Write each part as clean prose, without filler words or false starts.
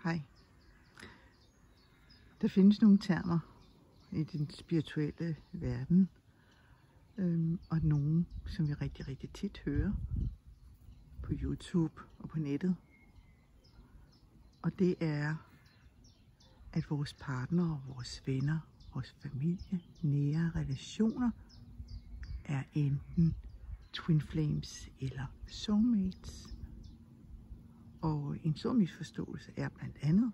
Hej. Der findes nogle termer i den spirituelle verden, og nogle, som vi rigtig tit hører på YouTube og på nettet. Og det er, at vores partnere, vores venner, vores familie, nære relationer er enten twin flames eller soulmates. Og en stor misforståelse er blandt andet,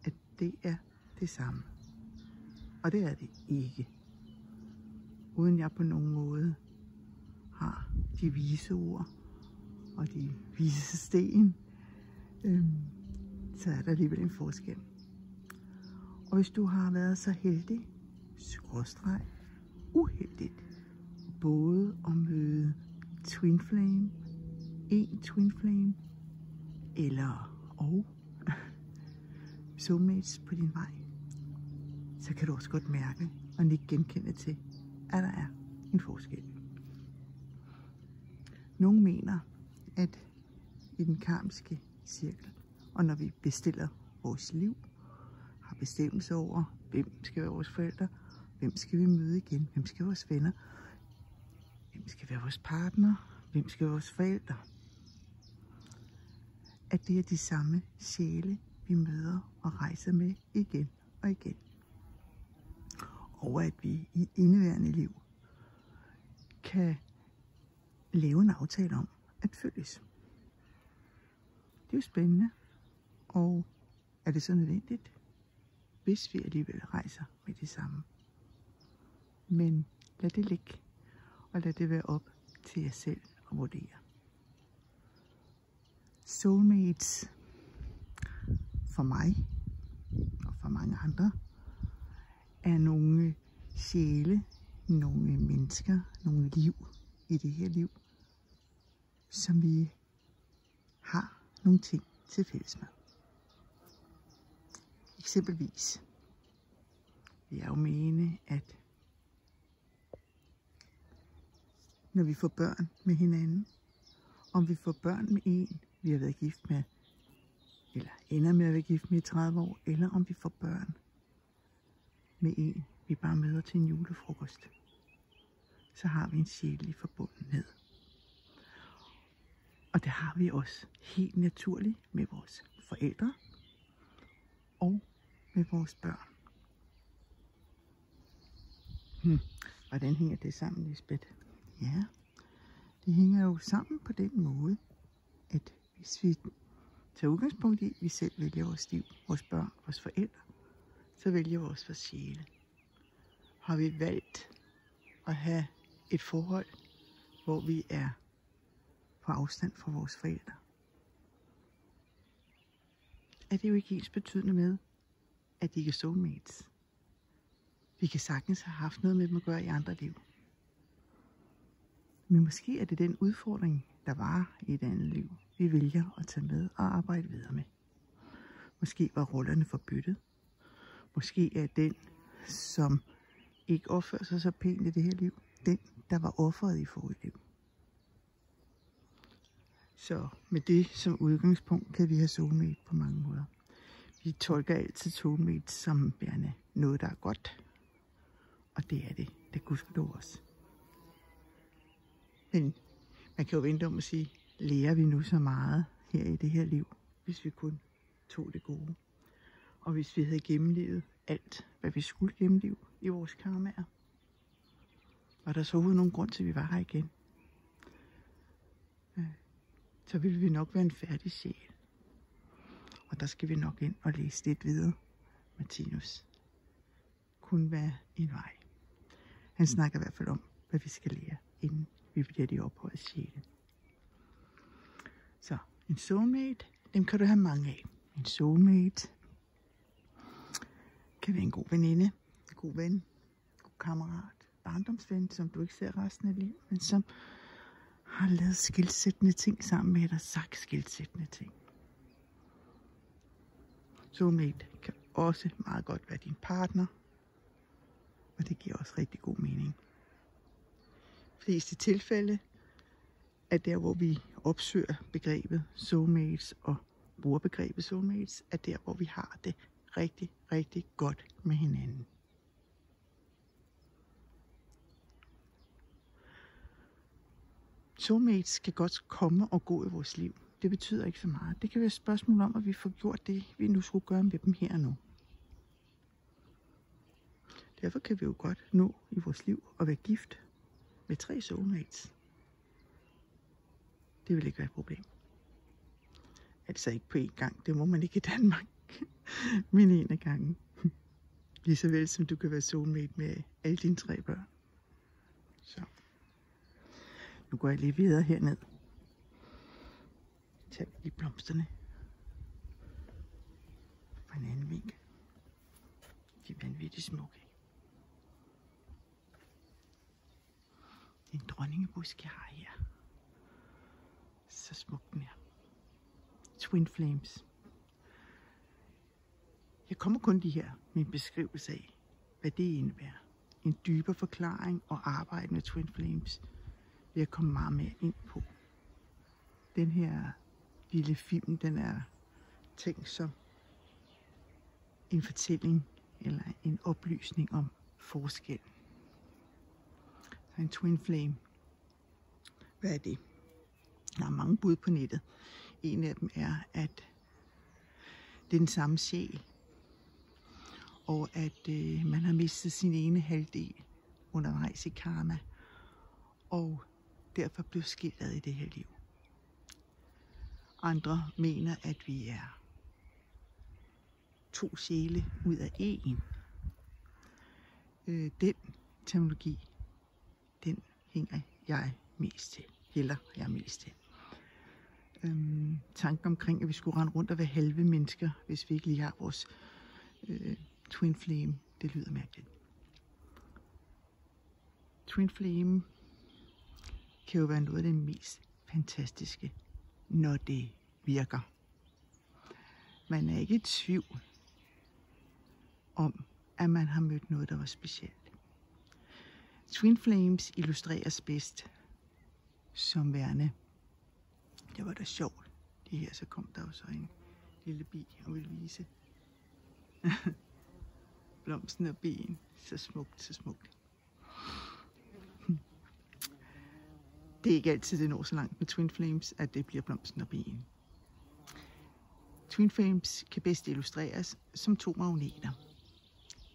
at det er det samme. Og det er det ikke. Uden jeg på nogen måde har de vise ord og de vise sten, så er der alligevel en forskel. Og hvis du har været så heldig, skråstreg, uheldigt, både at møde twin flame, en twin flame, eller soulmates på din vej, så kan du også godt mærke og ikke genkende til, at der er en forskel. Nogle mener, at i den karmiske cirkel, og når vi bestiller vores liv, har bestemmelse over, hvem skal være vores forældre, hvem skal vi møde igen, hvem skal være vores venner, hvem skal være vores partner, hvem skal være vores forældre. At det er de samme sjæle, vi møder og rejser med igen og igen. Og at vi i indeværende liv kan lave en aftale om at følges. Det er jo spændende, og er det så nødvendigt, hvis vi alligevel rejser med det samme. Men lad det ligge, og lad det være op til jer selv at vurdere. Soulmates for mig og for mange andre er nogle sjæle, nogle mennesker, nogle liv i det her liv, som vi har nogle ting til fælles med. Eksempelvis vil jeg jo mene, at når vi får børn med hinanden, om vi får børn med en, vi har været gift med, eller ender med at være gift med i 30 år, eller om vi får børn med en, vi bare møder til en julefrokost, så har vi en sjælelig forbundenhed. Og det har vi også helt naturligt med vores forældre og med vores børn. Hvordan hænger det sammen, Lisbeth? Ja, det hænger jo sammen på den måde, at hvis vi tager udgangspunkt i, at vi selv vælger vores liv, vores børn, vores forældre, så vælger vores for sjæle. Har vi valgt at have et forhold, hvor vi er på afstand fra vores forældre, er det jo ikke ens betydende med, at de ikke er soulmates. Vi kan sagtens have haft noget med dem at gøre i andre liv. Men måske er det den udfordring, der var i et andet liv, vi vælger at tage med og arbejde videre med. Måske var rollerne forbyttet. Måske er den, som ikke opfører sig så pænt i det her liv, den, der var offeret i forrige liv. Så med det som udgangspunkt kan vi have soulmate på mange måder. Vi tolker altid soulmate som værende noget, der er godt. Og det er det. Det gudskelov også. Men man kan jo vente om at sige, lærer vi nu så meget her i det her liv, hvis vi kun tog det gode. Og hvis vi havde gennemlevet alt, hvad vi skulle gennemleve i vores karmaer. Var der så overhovedet nogen grund til, at vi var her igen? Så ville vi nok være en færdig sjæl. Og der skal vi nok ind og læse lidt videre. Martinus kunne være en vej. Han snakker i hvert fald om, hvad vi skal lære, inden vi bliver de ophøjede sjæle. Så en soulmate, dem kan du have mange af. En soulmate kan være en god veninde, en god ven, en god kammerat, barndomsven, som du ikke ser resten af livet, men som har lavet skilsættende ting sammen med dig, sagt skilsættende ting. Soulmate kan også meget godt være din partner, og det giver også rigtig god mening. I fleste tilfælde er der, hvor vi opsøger begrebet soulmates og bruger begrebet soulmates, er der, hvor vi har det rigtig, rigtig godt med hinanden. Soulmates kan godt komme og gå i vores liv. Det betyder ikke så meget. Det kan være et spørgsmål om, at vi får gjort det, vi nu skulle gøre med dem her og nu. Derfor kan vi jo godt nå i vores liv at være gift med 3 soulmates. Det vil ikke være et problem. Altså ikke på én gang. Det må man ikke i Danmark. Men en af gangen. Lige så vel som du kan være soulmate med alle dine 3 børn. Så. Nu går jeg lige videre herned. Tag lige blomsterne. Fra en anden vinkel. De er vanvittigt smukke. Det er en dronningebusk, jeg har her. Så smuk den er. Twin Flames. Jeg kommer kun lige her med en beskrivelse af, hvad det indebærer. En dybere forklaring og arbejde med Twin Flames vil jeg komme meget mere ind på. Den her lille film, den er tænkt som en fortælling eller en oplysning om forskel. Så en Twin Flame. Hvad er det? Der er mange bud på nettet. En af dem er, at det er den samme sjæl, og at man har mistet sin ene halvdel undervejs i karma, og derfor blev skilt ad i det her liv. Andre mener, at vi er 2 sjæle ud af 1. Den terminologi, den hænger jeg mest til. Hælder jeg mest til. Tanken omkring, at vi skulle rende rundt og være halve mennesker, hvis vi ikke lige har vores Twin Flame, det lyder mærkeligt. Twin Flame kan jo være noget af det mest fantastiske, når det virker. Man er ikke i tvivl om, at man har mødt noget, der var specielt. Twin Flames illustreres bedst som værende. Det var da sjovt. Det her, så kom der jo så en lille bi og ville vise blomsten og bien. Så smukt, så smukt. Det er ikke altid, det når så langt med Twin Flames, at det bliver blomsten og bien. Twin Flames kan bedst illustreres som 2 magneter.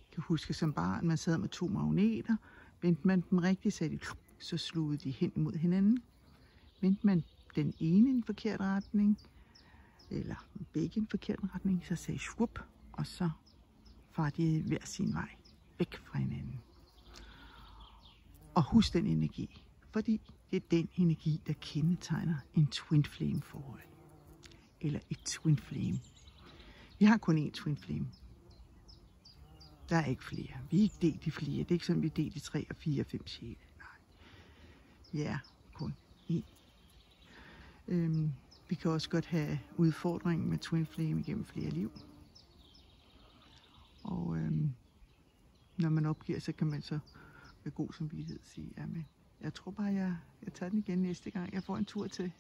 Jeg kan huske som barn, man sad med 2 magneter. Vendte man dem rigtigt, så slugede de hen mod hinanden. Vendte man den ene i en forkert retning, eller begge i en forkert retning, så sagde svup, og så far de hver sin vej væk fra hinanden. Og husk den energi, fordi det er den energi, der kendetegner en Twin Flame forhold. Eller et Twin Flame. Vi har kun én Twin Flame. Der er ikke flere. Vi er ikke delt i flere. Det er ikke sådan, vi er delt i 3 og 4 og 5 sjæle. Nej. Vi er kun én. Vi kan også godt have udfordringen med Twin Flame igennem flere liv. Og når man opgiver, så kan man så med god samvittighed sige, jamen, jeg tror bare, jeg tager den igen næste gang, jeg får en tur til.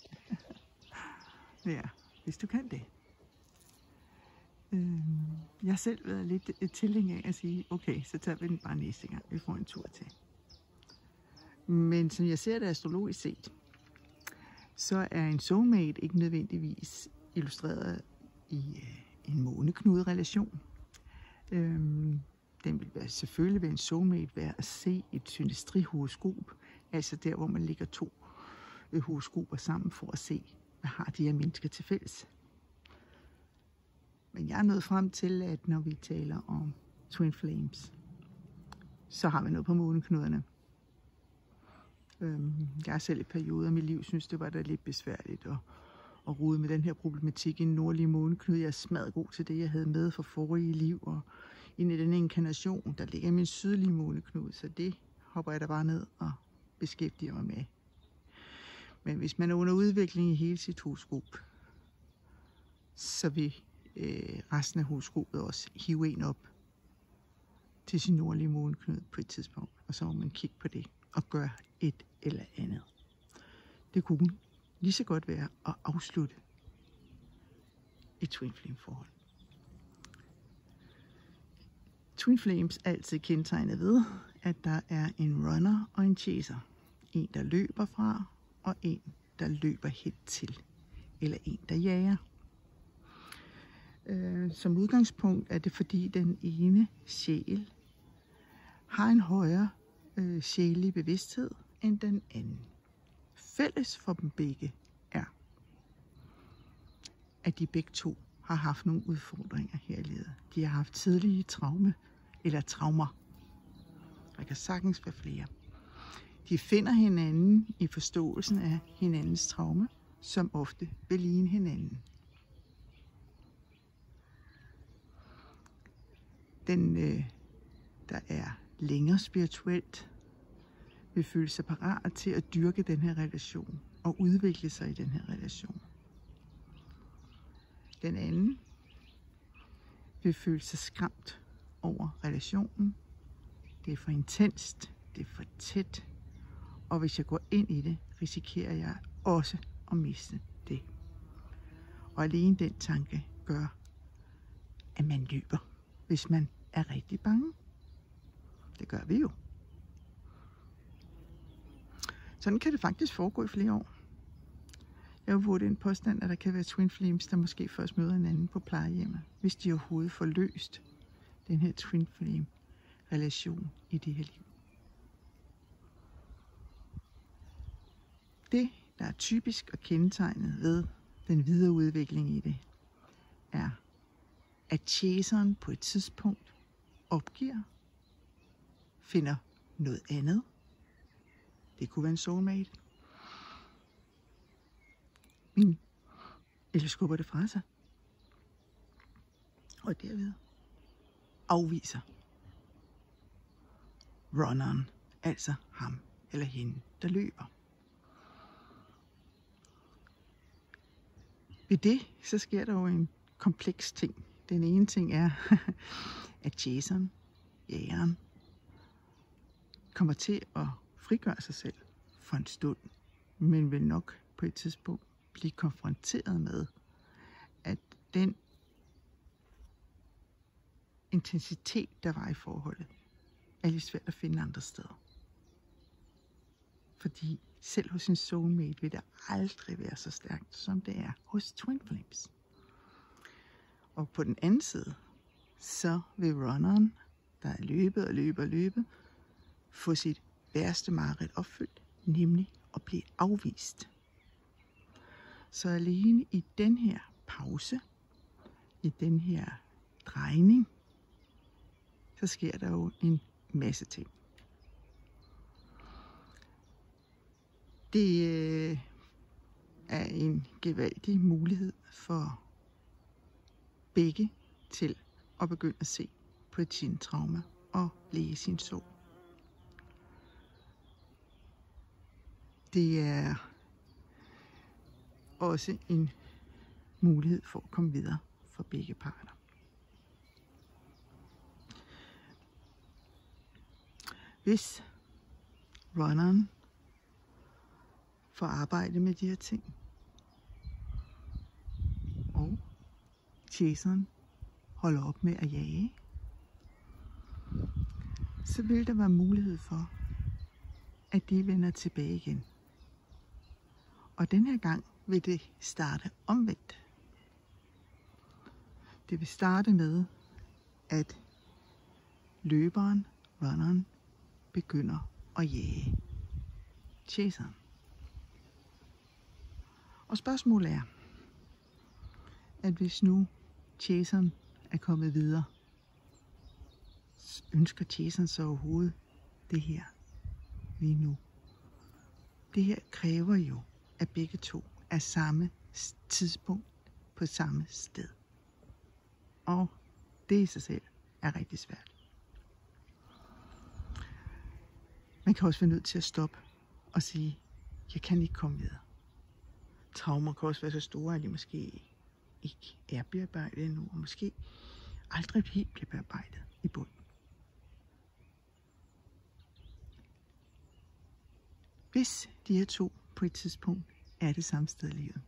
Ja, hvis du kan det. Jeg har selv været lidt tilhænger af at sige, okay, så tager vi den bare næste gang, vi får en tur til. Men som jeg ser det astrologisk set, så er en soulmate ikke nødvendigvis illustreret i en måneknude-relation. Den vil selvfølgelig være en soulmate være at se et synastri-horoskop, altså der, hvor man lægger 2 horoskoper sammen for at se, hvad har de her mennesker til fælles. Men jeg er nået frem til, at når vi taler om Twin Flames, så har vi noget på måneknuderne. Jeg har selv i perioder af mit liv synes, det var da lidt besværligt at rode med den her problematik i en nordlig måneknude. Jeg er smadret god til det, jeg havde med fra forrige liv, og ind i den inkarnation, der ligger min sydlige måneknude, så det hopper jeg da bare ned og beskæftiger mig med. Men hvis man er under udvikling i hele sit horoskop, så vil resten af horoskopet også hive en op til sin nordlige måneknude på et tidspunkt, og så må man kigge på det og gøre et eller andet. Det kunne lige så godt være at afslutte i twin flame forhold. Twin flames er altid kendetegnet ved, at der er en runner og en chaser. En, der løber fra, og en, der løber hen til. Eller en, der jager. Som udgangspunkt er det, fordi den ene sjæl har en højere sjælelig bevidsthed end den anden. Fælles for dem begge er, at de begge to har haft nogle udfordringer her i livet. De har haft tidlige traumer. Der kan sagtens være flere. De finder hinanden i forståelsen af hinandens traume, som ofte vil ligne hinanden. Den, der er længere spirituelt, vil føle sig parat til at dyrke den her relation og udvikle sig i den her relation. Den anden vil føle sig skræmt over relationen. Det er for intenst, det er for tæt, og hvis jeg går ind i det, risikerer jeg også at miste det. Og alene den tanke gør, at man løber, hvis man er rigtig bange. Det gør vi jo. Sådan kan det faktisk foregå i flere år. Jeg har vurdet en påstand, at der kan være twin flames, der måske først møder hinanden på plejehjemmet, hvis de overhovedet får løst den her twin flame relation i det her liv. Det, der er typisk og kendetegnet ved den videre udvikling i det, er, at chaseren på et tidspunkt opgiver, finder noget andet. Det kunne være en soulmate. Eller skubber det fra sig. Og derved afviser runneren, altså ham eller hende, der løber. Ved det, så sker der jo en kompleks ting. Den ene ting er, at chaseren, jægeren, kommer til at frigøre sig selv for en stund, men vil nok på et tidspunkt blive konfronteret med, at den intensitet, der var i forholdet, er lidt svært at finde andre steder. Fordi selv hos en soulmate vil det aldrig være så stærkt, som det er hos twin flames. Og på den anden side, så vil runneren, der er løbet, få sit værste mareridt opfyldt, nemlig at blive afvist. Så alene i den her pause, i den her drejning, så sker der jo en masse ting. Det er en gevaldig mulighed for begge til at begynde at se på sin trauma og læge sin sorg. Det er også en mulighed for at komme videre for begge parter. Hvis runneren får arbejde med de her ting, og chaseren holder op med at jage, så vil der være mulighed for, at de vender tilbage igen. Og den her gang vil det starte omvendt. Det vil starte med, at løberen, runneren, begynder at jage chaseren. Og spørgsmålet er, at hvis nu chaseren er kommet videre, ønsker chaseren så overhovedet det her lige nu? Det her kræver jo, at begge to er samme tidspunkt på samme sted. Og det i sig selv er rigtig svært. Man kan også være nødt til at stoppe og sige, jeg kan ikke komme videre. Traumer kan også være så store, at de måske ikke er bearbejdet endnu, og måske aldrig helt bliver bearbejdet i bund. Hvis de her to på et tidspunkt er det samme sted i livet,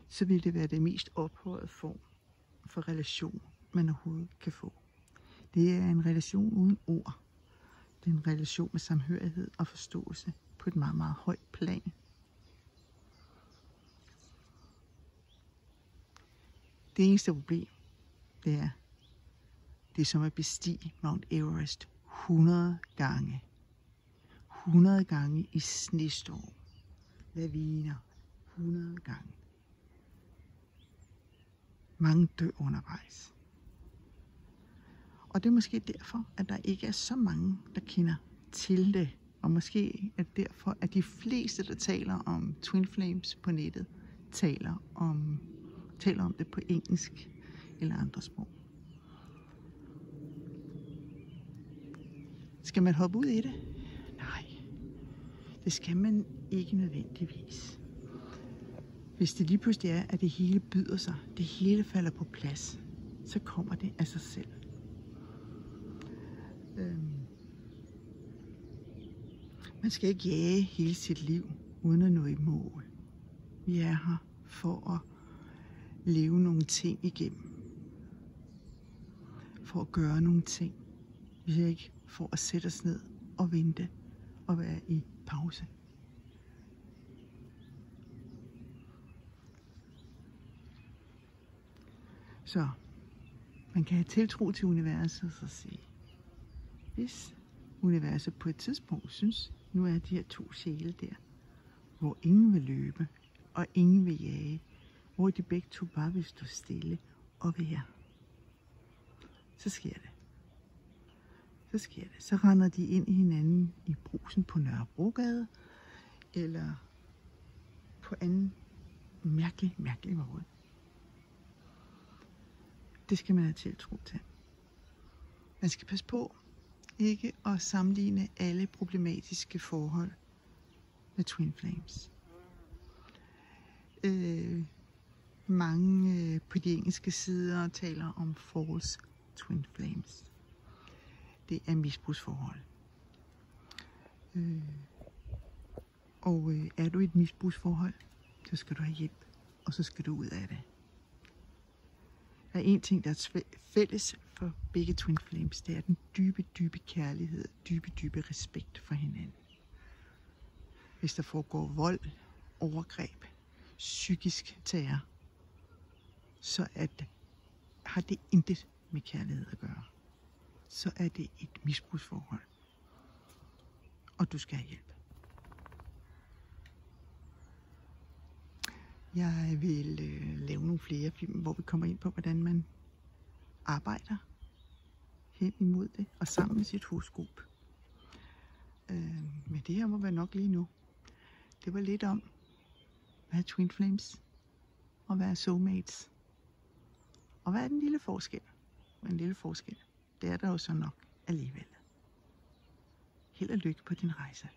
så vil det være det mest ophøjede form for relation, man overhovedet kan få. Det er en relation uden ord. Det er en relation med samhørighed og forståelse på et meget, meget højt plan. Det eneste problem, det er som at bestige Mount Everest 100 gange. 100 gange i snestorm, laviner, 100 gange. Mange dør undervejs. Og det er måske derfor, at der ikke er så mange, der kender til det. Og måske er det derfor, at de fleste, der taler om Twin Flames på nettet, taler om det på engelsk eller andre sprog. Skal man hoppe ud i det? Nej, det skal man ikke nødvendigvis. Hvis det lige pludselig er, at det hele byder sig, det hele falder på plads, så kommer det af sig selv. Man skal ikke jage hele sit liv uden at nå i mål. Vi er her for at leve nogle ting igennem. For at gøre nogle ting. Vi er ikke for at sætte os ned og vente og være i pause. Så man kan have tiltro til universet og sige, hvis universet på et tidspunkt synes, nu er de her to sjæle der, hvor ingen vil løbe og ingen vil jage, hvor de begge to bare vil stå stille og være, så sker det. Så render de ind i hinanden i Brugsen på Nørrebrogade, eller på anden mærkelig måde. Det skal man have tiltro til. Man skal passe på ikke at sammenligne alle problematiske forhold med Twin Flames. Mange på de engelske sider taler om false Twin Flames. Det er misbrugsforhold. Er du i et misbrugsforhold, så skal du have hjælp, og så skal du ud af det. Der er en ting, der er fælles for begge Twin Flames, det er den dybe kærlighed, dybe respekt for hinanden. Hvis der foregår vold, overgreb, psykisk terror, så har det intet med kærlighed at gøre. Så er det et misbrugsforhold, og du skal have hjælp. Jeg vil lave nogle flere film, hvor vi kommer ind på, hvordan man arbejder hen imod det, og sammen med sit horoskop. Men det her må være nok lige nu. Det var lidt om, hvad er Twin Flames, og hvad er soulmates, og hvad er den lille forskel? En lille forskel, det er der jo så nok alligevel. Held og lykke på din rejse.